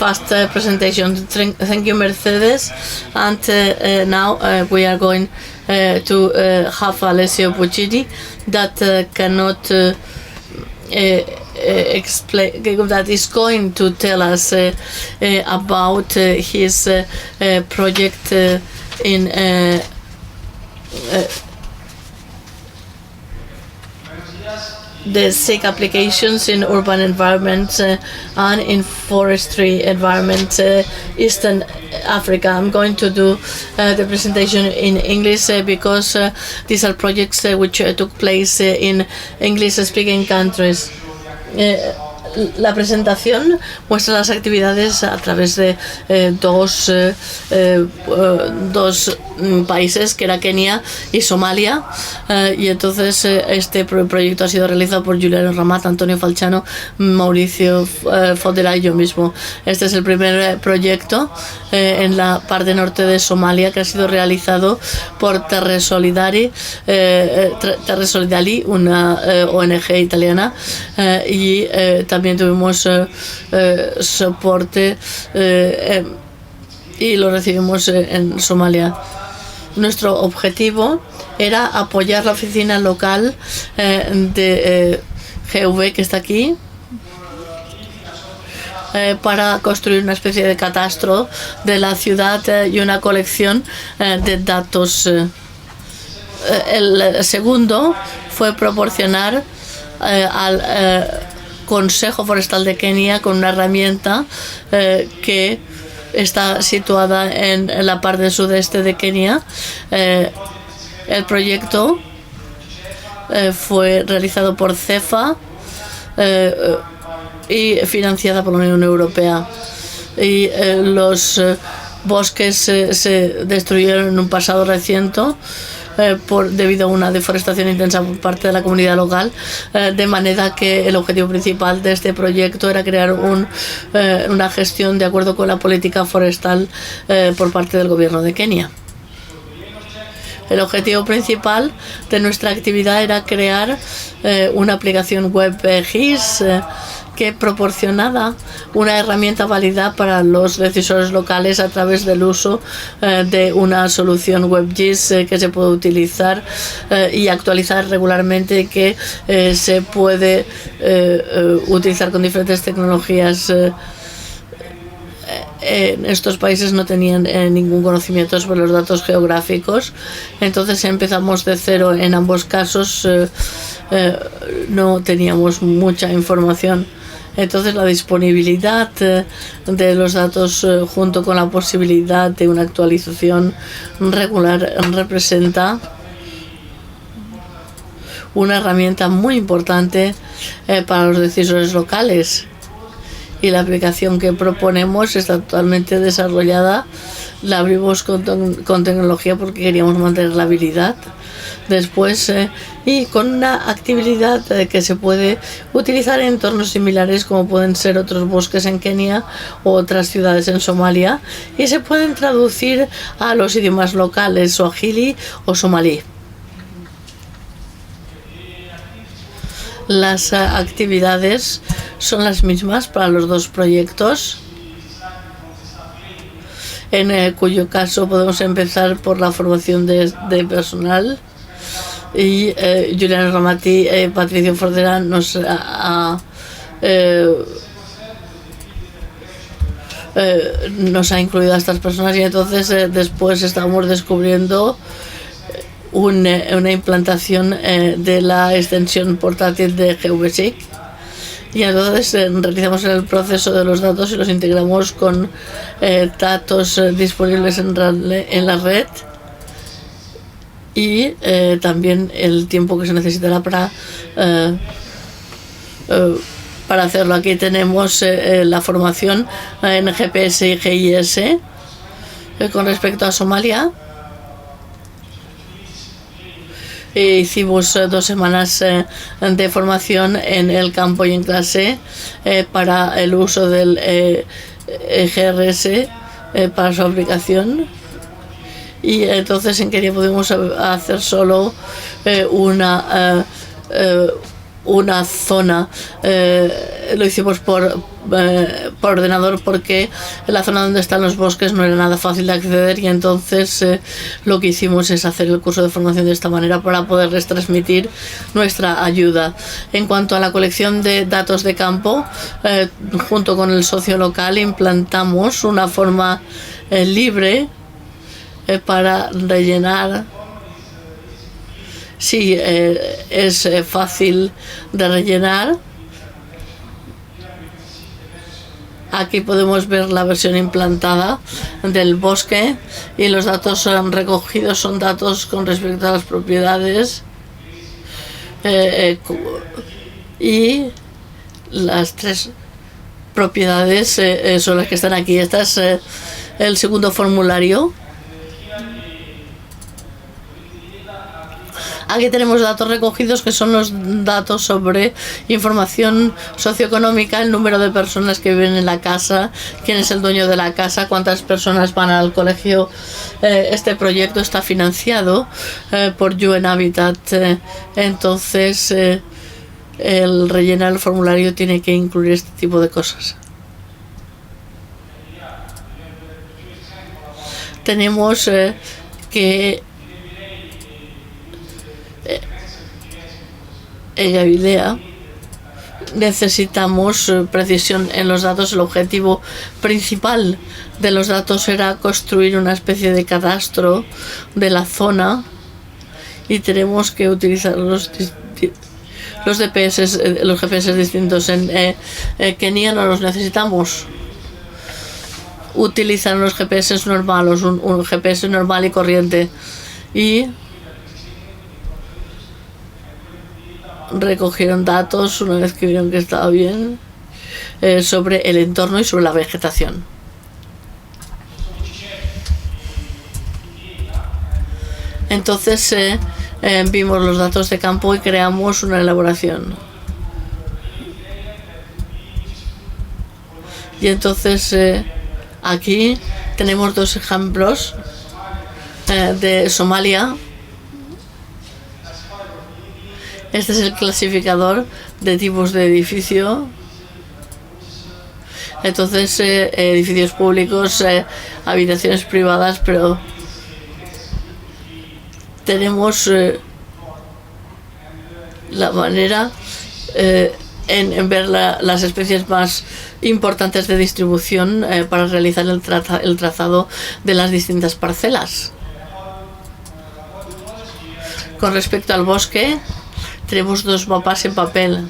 fast presentation. Thank you, Mercedes. And now we are going to have Alessio Puccini that cannot explain, that is going to tell us about his project in the SIG applications in urban environments and in forestry environments, Eastern Africa. I'm going to do the presentation in English because these are projects which took place in English-speaking countries. La presentación muestra las actividades a través de dos países, que era Kenia y Somalia, y entonces este proyecto ha sido realizado por Juliano Ramat, Antonio Falciano, Mauricio Fodera y yo mismo. Este es el primer proyecto en la parte norte de Somalia, que ha sido realizado por Terre Solidari, una ONG italiana, y también tuvimos soporte y lo recibimos en Somalia. Nuestro objetivo era apoyar la oficina local de GV, que está aquí, para construir una especie de catastro de la ciudad y una colección de datos. El segundo fue proporcionar al Consejo Forestal de Kenia con una herramienta que está situada en la parte sudeste de Kenia. El proyecto fue realizado por CEFA y financiada por la Unión Europea. Y los bosques se destruyeron en un pasado reciente debido a una deforestación intensa por parte de la comunidad local, de manera que el objetivo principal de este proyecto era crear una gestión de acuerdo con la política forestal por parte del gobierno de Kenia. El objetivo principal de nuestra actividad era crear una aplicación web GIS que proporcionaba una herramienta válida para los decisores locales a través del uso de una solución WebGIS que se puede utilizar y actualizar regularmente, que se puede utilizar con diferentes tecnologías. En estos países no tenían ningún conocimiento sobre los datos geográficos, entonces empezamos de cero. En ambos casos no teníamos mucha información. Entonces la disponibilidad de los datos junto con la posibilidad de una actualización regular representa una herramienta muy importante para los decisores locales. Y la aplicación que proponemos está totalmente desarrollada. La abrimos con tecnología porque queríamos mantener la habilidad. Después, y con una actividad que se puede utilizar en entornos similares, como pueden ser otros bosques en Kenia u otras ciudades en Somalia, y se pueden traducir a los idiomas locales, swahili o somalí. Las actividades son las mismas para los dos proyectos, en cuyo caso podemos empezar por la formación de personal. Y Juliano Ramati, Patricio Fordera nos ha incluido a estas personas, y entonces después estamos descubriendo una implantación de la extensión portátil de GVSIG, y entonces realizamos el proceso de los datos y los integramos con datos disponibles en la red, y también el tiempo que se necesitará para hacerlo. Aquí tenemos la formación en GPS y GIS con respecto a Somalia. Hicimos 2 semanas de formación en el campo y en clase para el uso del GRS para su aplicación. Y entonces en Kenia pudimos hacer solo una zona, lo hicimos por ordenador porque la zona donde están los bosques no era nada fácil de acceder, y entonces lo que hicimos es hacer el curso de formación de esta manera para poderles transmitir nuestra ayuda. En cuanto a la colección de datos de campo, junto con el socio local implantamos una forma libre para rellenar. Sí, es fácil de rellenar. Aquí podemos ver la versión implantada del bosque, y los datos recogidos son datos con respecto a las propiedades y las 3 propiedades son las que están aquí. Este es el segundo formulario. Aquí tenemos datos recogidos, que son los datos sobre información socioeconómica, el número de personas que viven en la casa, quién es el dueño de la casa, cuántas personas van al colegio. Este proyecto está financiado por UN Habitat, entonces el rellenar el formulario tiene que incluir este tipo de cosas. Tenemos que en Galilea necesitamos precisión en los datos. El objetivo principal de los datos era construir una especie de cadastro de la zona, y tenemos que utilizar los DPS, los GPS distintos. En Kenia no los necesitamos. Utilizan los GPS normales, un GPS normal y corriente, y recogieron datos una vez que vieron que estaba bien sobre el entorno y sobre la vegetación. Entonces vimos los datos de campo y creamos una elaboración. Y entonces aquí tenemos 2 ejemplos de Somalia. Este es el clasificador de tipos de edificio. Entonces, edificios públicos, habitaciones privadas, pero tenemos la manera en ver las especies más importantes de distribución para realizar el trazado de las distintas parcelas. Con respecto al bosque, tenemos 2 mapas en papel.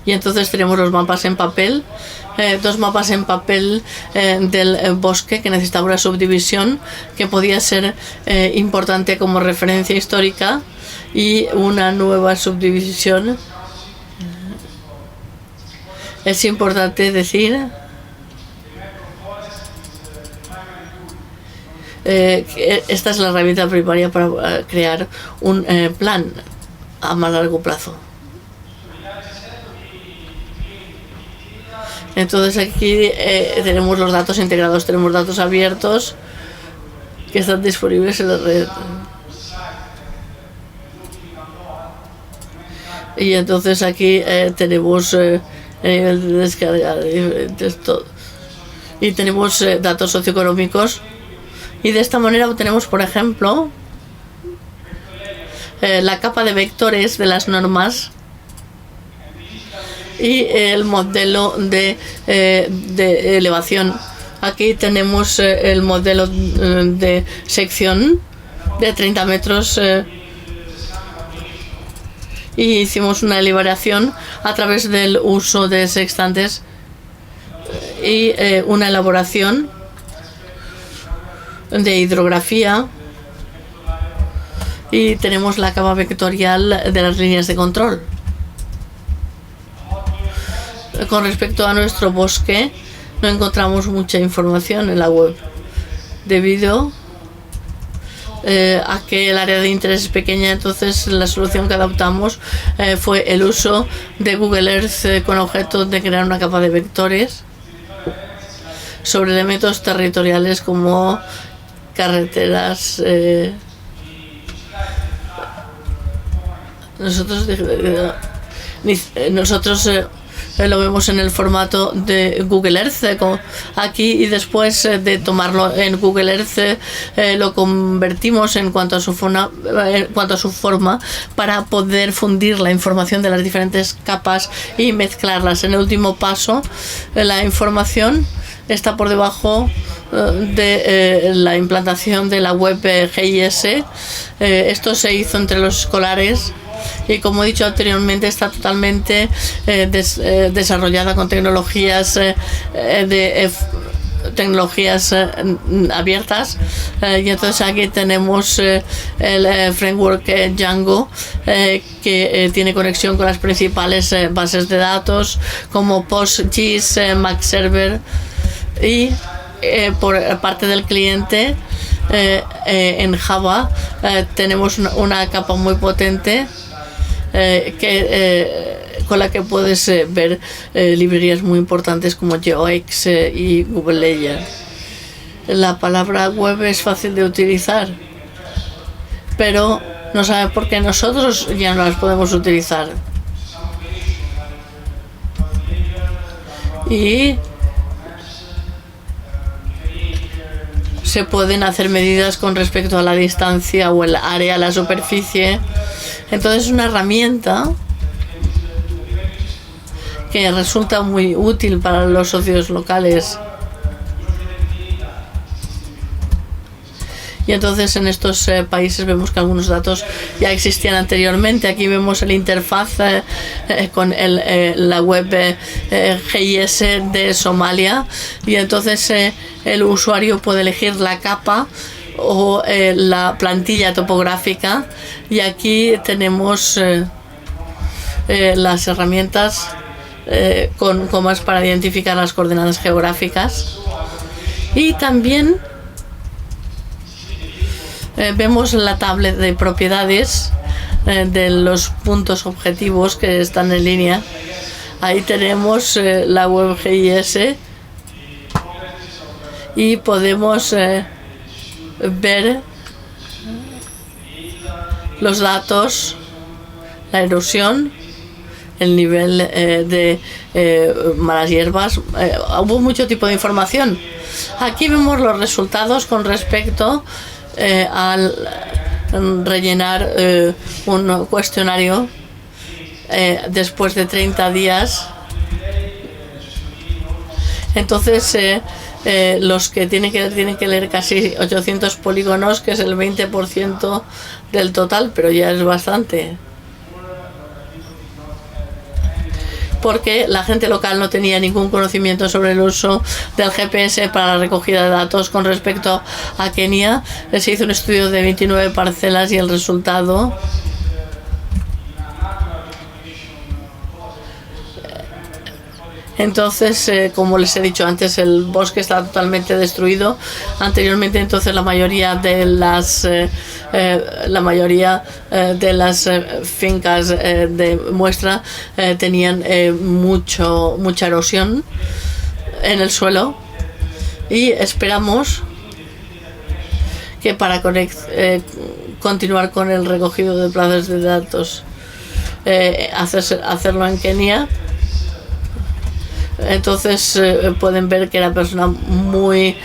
Y entonces tenemos los mapas en papel, 2 mapas en papel del bosque que necesitaba una subdivisión que podía ser importante como referencia histórica, y una nueva subdivisión. Es importante decir esta es la herramienta primaria para crear un plan a más largo plazo. Entonces aquí tenemos los datos integrados, tenemos datos abiertos que están disponibles en la red. Y entonces aquí tenemos nivel de descarga de diferentes todo. Y tenemos datos socioeconómicos. Y de esta manera obtenemos, por ejemplo, la capa de vectores de las normas y el modelo de elevación. Aquí tenemos el modelo de sección de 30 metros y hicimos una elaboración a través del uso de sextantes y una elaboración de hidrografía, y tenemos la capa vectorial de las líneas de control. Con respecto a nuestro bosque, no encontramos mucha información en la web debido a que el área de interés es pequeña. Entonces la solución que adoptamos fue el uso de Google Earth con objeto de crear una capa de vectores sobre elementos territoriales como carreteras, nosotros lo vemos en el formato de Google Earth aquí, y después de tomarlo en Google Earth lo convertimos en cuanto a su forma para poder fundir la información de las diferentes capas y mezclarlas. En el último paso, la información está por debajo de la implantación de la web GIS. Esto se hizo entre los escolares y, como he dicho anteriormente, está totalmente desarrollada con tecnologías abiertas, y entonces aquí tenemos el framework Django, que tiene conexión con las principales bases de datos como PostGIS, MapServer, y por parte del cliente en Java tenemos una capa muy potente con la que puedes ver librerías muy importantes como GeoX y Google Layer. La palabra web es fácil de utilizar, pero no sabe por qué nosotros ya no las podemos utilizar. Y se pueden hacer medidas con respecto a la distancia o el área, la superficie. Entonces es una herramienta que resulta muy útil para los socios locales. Y entonces en estos países vemos que algunos datos ya existían anteriormente. Aquí vemos el interfaz con la web GIS de Somalia, y entonces el usuario puede elegir la capa o la plantilla topográfica, y aquí tenemos las herramientas con comas para identificar las coordenadas geográficas. Y también vemos la tabla de propiedades de los puntos objetivos que están en línea. Ahí tenemos la web GIS y podemos ver los datos, la erosión, el nivel de malas hierbas. Hubo mucho tipo de información. Aquí vemos los resultados con respecto al rellenar un cuestionario después de 30 días. Entonces los que tienen que leer casi 800 polígonos, que es el 20% del total, pero ya es bastante, porque la gente local no tenía ningún conocimiento sobre el uso del GPS para la recogida de datos. Con respecto a Kenia, se hizo un estudio de 29 parcelas y el resultado entonces, como les he dicho antes, el bosque está totalmente destruido. Anteriormente, entonces, la mayoría de las fincas de muestra tenían mucha erosión en el suelo, y esperamos que para continuar con el recogido de plazas de datos, hacerlo en Kenia. Entonces pueden ver que eran personas muy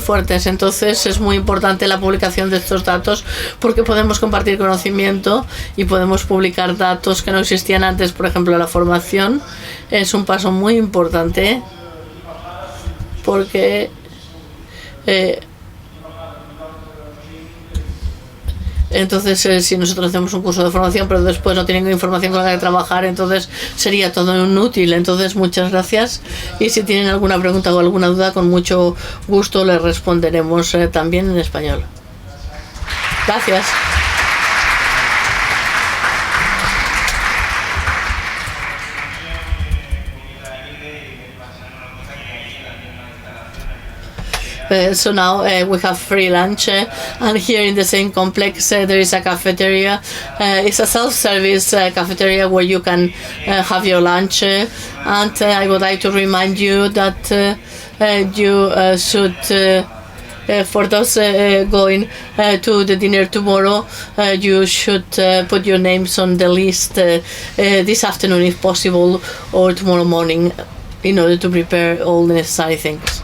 fuertes. Entonces es muy importante la publicación de estos datos, porque podemos compartir conocimiento y podemos publicar datos que no existían antes. Por ejemplo, la formación es un paso muy importante, porque entonces si nosotros hacemos un curso de formación pero después no tienen información con la que trabajar, entonces sería todo inútil. Entonces, muchas gracias, y si tienen alguna pregunta o alguna duda, con mucho gusto les responderemos también en español. Gracias. So now we have free lunch, and here in the same complex there is a cafeteria. It's a self-service cafeteria where you can have your lunch, and I would like to remind you that you should for those going to the dinner tomorrow, you should put your names on the list this afternoon if possible, or tomorrow morning, in order to prepare all the necessary things.